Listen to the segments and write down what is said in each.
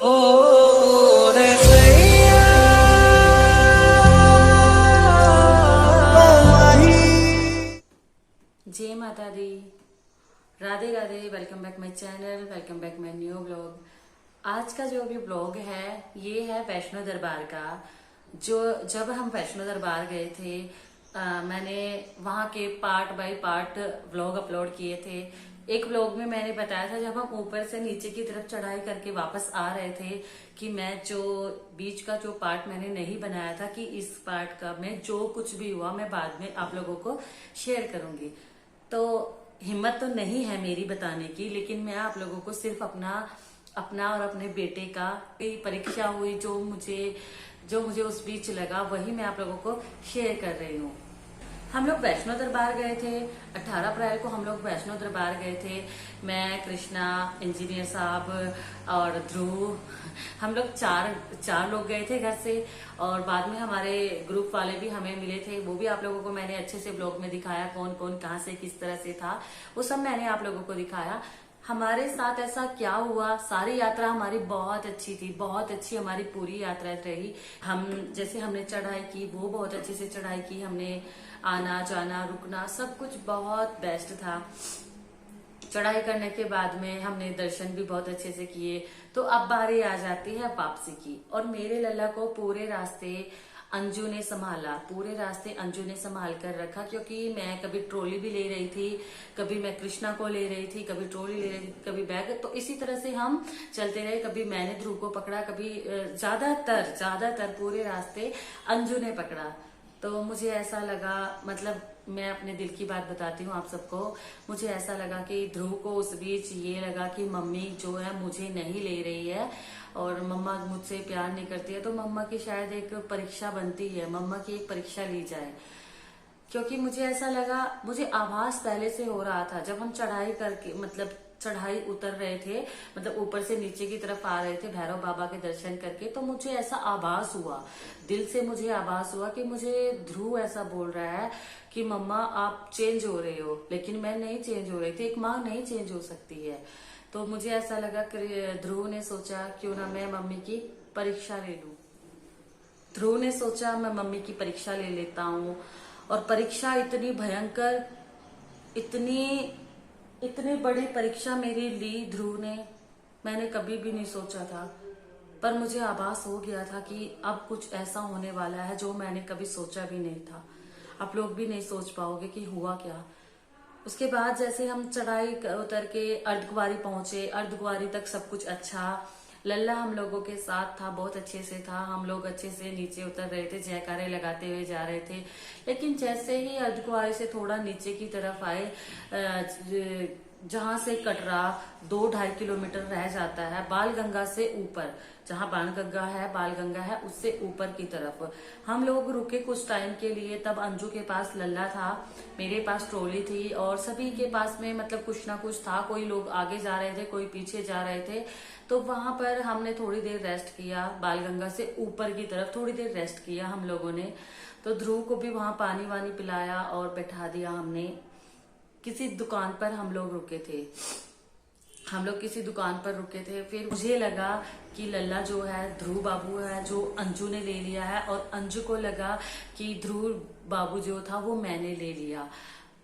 ओ रे सैया ओ माही। जय माता दी, Radhe Radhe. Welcome back my channel, welcome back my new blog. आज का जो अभी ब्लॉग है ये है वैष्णो दरबार का। जो जब हम वैष्णो दरबार गए थे, मैंने वहाँ के part by part vlog upload किए थे। एक व्लॉग में मैंने बताया था जब हम ऊपर से नीचे की तरफ चढ़ाई करके वापस आ रहे थे कि मैं जो बीच का जो पार्ट मैंने नहीं बनाया था कि इस पार्ट का मैं जो कुछ भी हुआ मैं बाद में आप लोगों को शेयर करूंगी। तो हिम्मत तो नहीं है मेरी बताने की, लेकिन मैं आप लोगों को सिर्फ अपना अपना और अपने बेटे का परीक्षा हुई जो मुझे उस बीच लगा वही मैं आप लोगों को शेयर कर रही हूँ। हम लोग वैष्णो दरबार गए थे। 18 अप्रैल को हम लोग वैष्णो दरबार गए थे। मैं, कृष्णा, इंजीनियर साहब और ध्रुव, हम लोग चार लोग गए थे घर से। और बाद में हमारे ग्रुप वाले भी हमें मिले थे, वो भी आप लोगों को मैंने अच्छे से ब्लॉग में दिखाया, कौन कौन कहाँ से किस तरह से था वो सब मैंने आप लोगों को दिखाया। हमारे साथ ऐसा क्या हुआ, सारी यात्रा हमारी बहुत अच्छी थी, बहुत अच्छी हमारी पूरी यात्रा रही। हमने चढ़ाई की वो बहुत अच्छे से चढ़ाई की हमने। आना जाना रुकना सब कुछ बहुत बेस्ट था। चढ़ाई करने के बाद में हमने दर्शन भी बहुत अच्छे से किए। तो अब बारी आ जाती है वापसी की, और मेरे लल्ला को पूरे रास्ते अंजू ने संभाला, पूरे रास्ते अंजू ने संभाल कर रखा, क्योंकि मैं कभी ट्रॉली भी ले रही थी, कभी मैं कृष्णा को ले रही थी, कभी ट्रॉली ले रही थी, कभी बैग। तो इसी तरह से हम चलते रहे। कभी मैंने ध्रुव को पकड़ा, कभी ज्यादातर पूरे रास्ते अंजू ने पकड़ा। तो मुझे ऐसा लगा, मतलब मैं अपने दिल की बात बताती हूँ आप सबको, मुझे ऐसा लगा कि ध्रुव को उस बीच ये लगा कि मम्मी जो है मुझे नहीं ले रही है और मम्मा मुझसे प्यार नहीं करती है, तो मम्मा की शायद एक परीक्षा बनती है, मम्मा की एक परीक्षा ली जाए। क्योंकि मुझे ऐसा लगा, मुझे आभास पहले से हो रहा था जब हम चढ़ाई करके, मतलब चढ़ाई उतर रहे थे, मतलब ऊपर से नीचे की तरफ आ रहे थे भैरव बाबा के दर्शन करके, तो मुझे ऐसा आभास हुआ, दिल से मुझे आभास हुआ कि मुझे ध्रुव ऐसा बोल रहा है कि मम्मा आप चेंज हो रहे हो, लेकिन मैं नहीं चेंज हो रही थी। एक माँ नहीं चेंज हो सकती है। तो मुझे ऐसा लगा कि ध्रुव ने सोचा क्यों ना मैं मम्मी की परीक्षा ले लूं। ध्रुव ने सोचा मैं मम्मी की परीक्षा ले लेता हूँ। और परीक्षा इतनी भयंकर, इतनी इतनी बड़ी परीक्षा मेरी ली ध्रुव ने, मैंने कभी भी नहीं सोचा था। पर मुझे आभास हो गया था कि अब कुछ ऐसा होने वाला है जो मैंने कभी सोचा भी नहीं था। आप लोग भी नहीं सोच पाओगे कि हुआ क्या। उसके बाद जैसे हम चढ़ाई उतर के अर्धकुंवारी पहुंचे, अर्धकुंवारी तक सब कुछ अच्छा। लल्ला हम लोगों के साथ था, बहुत अच्छे से था, हम लोग अच्छे से नीचे उतर रहे थे, जयकारे लगाते हुए जा रहे थे। लेकिन जैसे ही अर्धकुंवारी से थोड़ा नीचे की तरफ आए, जहां से कटरा 2-2.5 किलोमीटर रह जाता है, बाल गंगा से ऊपर, जहां बाण गंगा है, बाल गंगा है, उससे ऊपर की तरफ हम लोग रुके कुछ टाइम के लिए। तब अंजू के पास लल्ला था, मेरे पास ट्रॉली थी, और सभी के पास में मतलब कुछ ना कुछ था। कोई लोग आगे जा रहे थे, कोई पीछे जा रहे थे। तो वहां पर हमने थोड़ी देर रेस्ट किया, बाल गंगा से ऊपर की तरफ थोड़ी देर रेस्ट किया हम लोगों ने। तो ध्रुव को भी वहां पानी वानी पिलाया और बैठा दिया हमने। किसी दुकान पर हम लोग रुके थे, हम लोग किसी दुकान पर रुके थे। फिर मुझे लगा कि लल्ला जो है ध्रुव बाबू है जो अंजू ने ले लिया है, और अंजू को लगा कि ध्रुव बाबू जो था वो मैंने ले लिया।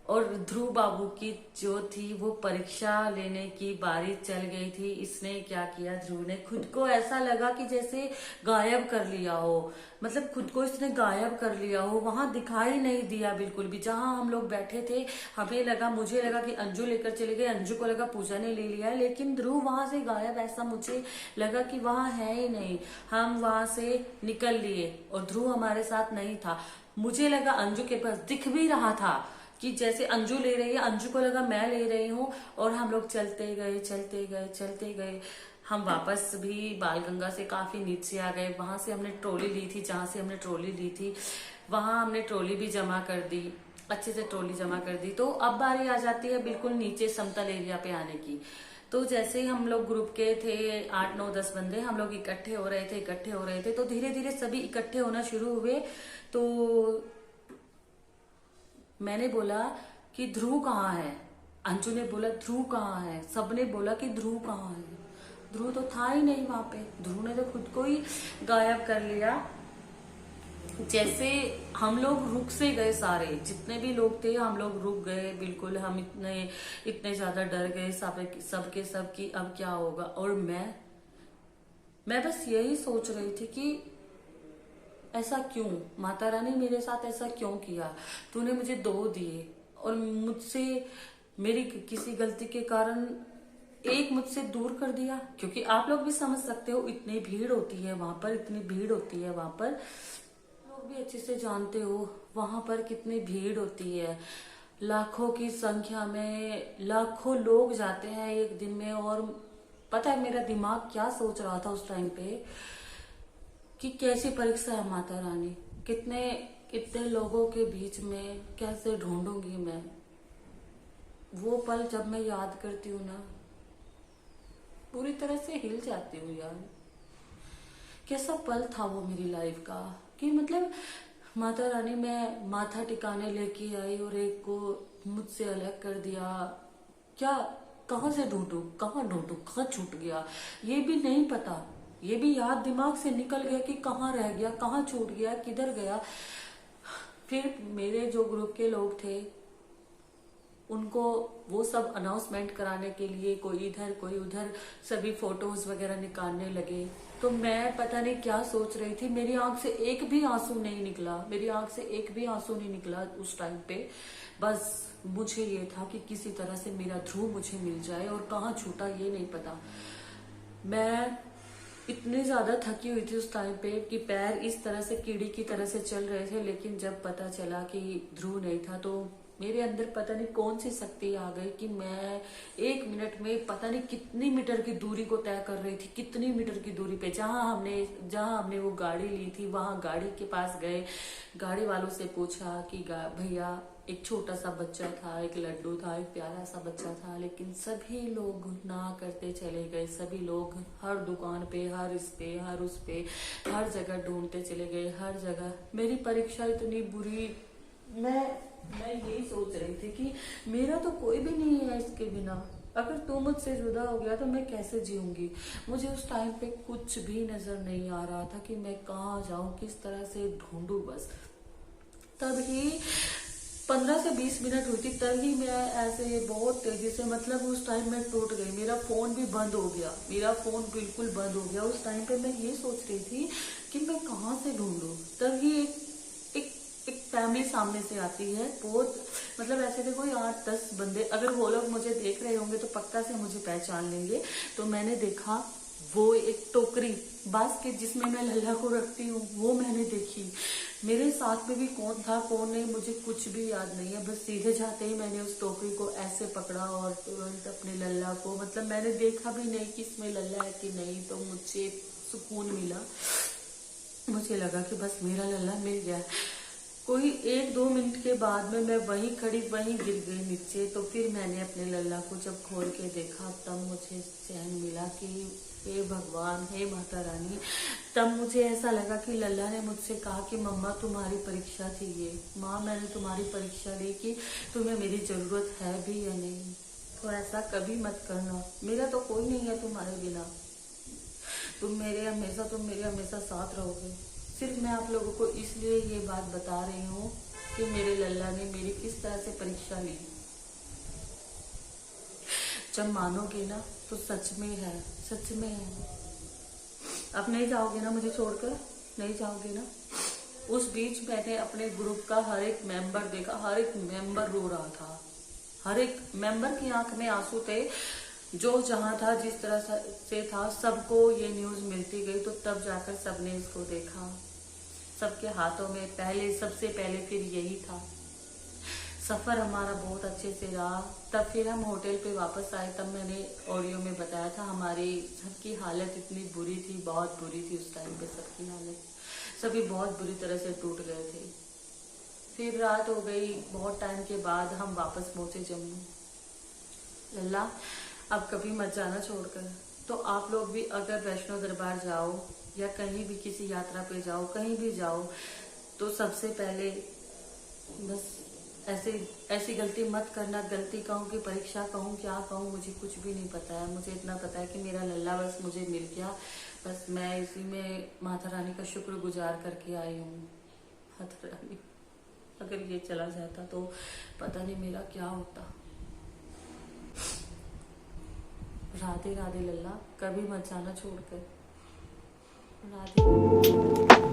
और ध्रुव बाबू की जो थी वो परीक्षा लेने की बारी चल गई थी। इसने क्या किया, ध्रुव ने खुद को ऐसा लगा कि जैसे गायब कर लिया हो, मतलब खुद को इसने गायब कर लिया हो, वहां दिखाई नहीं दिया बिल्कुल भी। जहां हम लोग बैठे थे हमें लगा, मुझे लगा कि अंजू लेकर चले गए, अंजू को लगा पूजा ने ले लिया है, लेकिन ध्रुव वहां से गायब, ऐसा मुझे लगा कि वहां है ही नहीं। हम वहां से निकल लिए और ध्रुव हमारे साथ नहीं था। मुझे लगा अंजू के पास दिख भी रहा था कि जैसे अंजू ले रही है, अंजू को लगा मैं ले रही हूँ, और हम लोग चलते गए। हम वापस भी बालगंगा से काफी नीचे आ गए। वहां से हमने ट्रॉली ली थी, जहां से हमने ट्रॉली ली थी वहां हमने ट्रॉली भी जमा कर दी, अच्छे से ट्रॉली जमा कर दी। तो अब बारी आ जाती है बिल्कुल नीचे समतल एरिया पे आने की। तो जैसे ही हम लोग ग्रुप के थे 8-9-10 बंदे, हम लोग इकट्ठे हो रहे थे, तो धीरे धीरे सभी इकट्ठे होना शुरू हुए। तो मैंने बोला कि ध्रुव कहाँ है, अंजू ने बोला ध्रुव कहाँ है, सबने बोला कि ध्रुव कहाँ है। ध्रुव तो था ही नहीं वहां पे। ध्रुव ने तो खुद को ही गायब कर लिया। जैसे हम लोग रुक से गए, सारे जितने भी लोग थे हम लोग रुक गए बिल्कुल। हम इतने इतने ज्यादा डर गए सबके सब की अब क्या होगा। और मैं बस यही सोच रही थी कि ऐसा क्यों, माता रानी मेरे साथ ऐसा क्यों किया। तूने मुझे 2 दिए और मुझसे मेरी किसी गलती के कारण एक मुझसे दूर कर दिया। क्योंकि आप लोग भी समझ सकते हो, इतनी भीड़ होती है वहां पर, इतनी भीड़ होती है वहां पर, लोग भी अच्छे से जानते हो वहां पर कितनी भीड़ होती है। लाखों की संख्या में लाखों लोग जाते हैं एक दिन में। और पता है मेरा दिमाग क्या सोच रहा था उस टाइम पे कि कैसी परीक्षा है माता रानी, कितने कितने लोगों के बीच में कैसे ढूंढूंगी मैं। वो पल जब मैं याद करती हूँ ना, पूरी तरह से हिल जाती हूँ यार। कैसा पल था वो मेरी लाइफ का कि मतलब माता रानी मैं माथा टिकाने लेके आई और एक को मुझसे अलग कर दिया। क्या, कहाँ से ढूंढूं, कहाँ छूट गया ये भी नहीं पता। ये भी याद दिमाग से निकल गया कि कहाँ रह गया, कहाँ छूट गया, किधर गया। फिर मेरे जो ग्रुप के लोग थे उनको वो सब अनाउंसमेंट कराने के लिए कोई इधर कोई उधर सभी फोटोज वगैरह निकालने लगे। तो मैं पता नहीं क्या सोच रही थी, मेरी आंख से एक भी आंसू नहीं निकला, मेरी आंख से एक भी आंसू नहीं निकला उस टाइम पे। बस मुझे ये था कि किसी तरह से मेरा ध्रुव मुझे मिल जाए, और कहाँ छूटा ये नहीं पता। मैं इतनी ज्यादा थकी हुई थी उस टाइम पे कि पैर इस तरह से कीड़ी की तरह से चल रहे थे। लेकिन जब पता चला कि ध्रुव नहीं था तो मेरे अंदर पता नहीं कौन सी शक्ति आ गई कि मैं 1 मिनट में पता नहीं कितनी मीटर की दूरी को तय कर रही थी, कितनी मीटर की दूरी पे। जहां हमने वो गाड़ी ली थी वहां गाड़ी के पास गए, गाड़ी वालों से पूछा कि भैया, एक छोटा सा बच्चा था, एक लड्डू था, एक प्यारा सा बच्चा था। लेकिन सभी लोग ना करते चले गए। सभी लोग हर दुकान पे, हर इस पे, हर उस पे, हर जगह ढूंढते चले गए, हर जगह। मेरी परीक्षा इतनी बुरी, मैं यही सोच रही थी कि मेरा तो कोई भी नहीं है इसके बिना। अगर तू मुझसे जुदा हो गया तो मैं कैसे जीऊंगी। मुझे उस टाइम पे कुछ भी नजर नहीं आ रहा था कि मैं कहाँ जाऊं, किस तरह से ढूंढूं। बस तभी 15 से 20 मिनट हुई थी, तभी मैं ऐसे बहुत तेजी से, मतलब उस टाइम मैं टूट गई। मेरा फोन भी बंद हो गया, मेरा फोन बिल्कुल बंद हो गया। उस टाइम पे मैं ये सोच रही थी कि मैं कहाँ से ढूंढूं। तभी एक फैमिली सामने से आती है, बहुत मतलब ऐसे थे कोई 8-10 बंदे। अगर वो लोग मुझे देख रहे होंगे तो पक्का से मुझे पहचान लेंगे। तो मैंने देखा वो एक टोकरी बास्केट जिसमें मैं लल्ला को रखती हूँ, वो मैंने देखी। मेरे साथ में भी कौन था कौन नहीं मुझे कुछ भी याद नहीं है। बस सीधे जाते ही मैंने उस टोकरी को ऐसे पकड़ा और तुरंत अपने लल्ला को, मतलब मैंने देखा भी नहीं कि इसमें लल्ला है कि नहीं। तो मुझे सुकून मिला, मुझे लगा कि बस मेरा लल्ला मिल गया। कोई 1-2 मिनट के बाद में मैं वहीं खड़ी वहीं गिर गई नीचे। तो फिर मैंने अपने लल्ला को जब खोल के देखा तब मुझे चैन मिला कि हे भगवान, हे माता रानी। तब मुझे ऐसा लगा कि लल्ला ने मुझसे कहा कि मम्मा तुम्हारी परीक्षा थी ये, माँ मैंने तुम्हारी परीक्षा ली कि तुम्हें मेरी जरूरत है भी या नहीं। तो ऐसा कभी मत करना, मेरा तो कोई नहीं है तुम्हारे बिना, तुम मेरे हमेशा साथ रहोगे। सिर्फ मैं आप लोगों को इसलिए ये बात बता रही हूँ कि मेरे लल्ला ने मेरी किस तरह से परीक्षा ली। जब मानोगे ना तो सच में है, सच में है। अब नहीं जाओगे ना मुझे छोड़कर, नहीं जाओगे ना। उस बीच मैंने अपने ग्रुप का हर एक मेंबर देखा, हर एक मेंबर रो रहा था, हर एक मेंबर की आंख में आंसू थे। जो जहां था, जिस तरह से था, सबको ये न्यूज मिलती गई। तो तब जाकर सबने इसको देखा, सबके हाथों में सबसे पहले फिर यही था। सफर हमारा बहुत अच्छे से रहा। तब फिर हम होटल पे वापस आए, तब मैंने ऑडियो में बताया था हमारी सबकी हालत इतनी बुरी थी, बहुत बुरी थी उस टाइम पे। सबकी हालत, सभी बहुत बुरी तरह से टूट गए थे। फिर रात हो गई, बहुत टाइम के बाद हम वापस पहुंचे जम्मू। लल्ला अब कभी मत जाना छोड़कर। तो आप लोग भी अगर वैष्णो दरबार जाओ या कहीं भी किसी यात्रा पे जाओ, कहीं भी जाओ, तो सबसे पहले बस ऐसे ऐसी गलती मत करना। गलती कहूँ कि परीक्षा कहूँ, क्या कहूँ, मुझे कुछ भी नहीं पता है। मुझे इतना पता है कि मेरा लल्ला बस मुझे मिल गया, बस मैं इसी में माता रानी का शुक्रगुजार करके आई हूँ। माता रानी, अगर ये चला जाता तो पता नहीं मेरा क्या होता। राधे राधे लल्ला, कभी मत जाना छोड़कर। राधे।